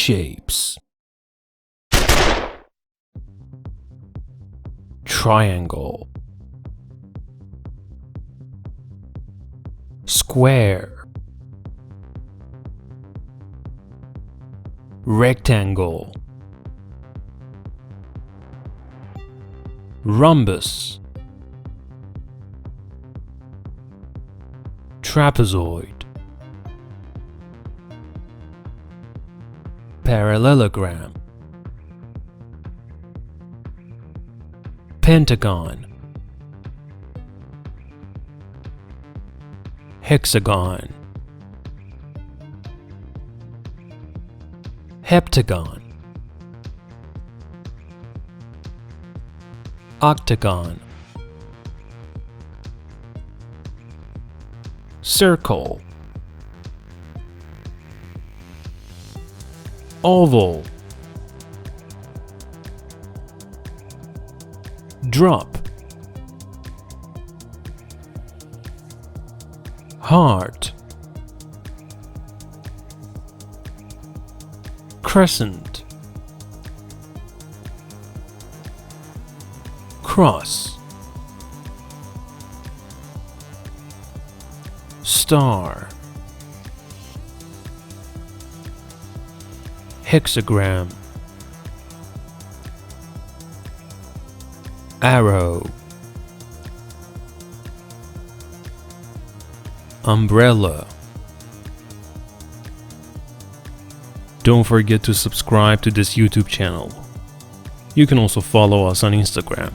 shapes: triangle, square, rectangle, rhombus, trapezoid, parallelogram, pentagon, hexagon, heptagon, octagon, circle, oval, drop, heart, crescent, cross, star, hexagram, arrow, umbrella. Don't forget to subscribe to this YouTube channel. You can also follow us on Instagram.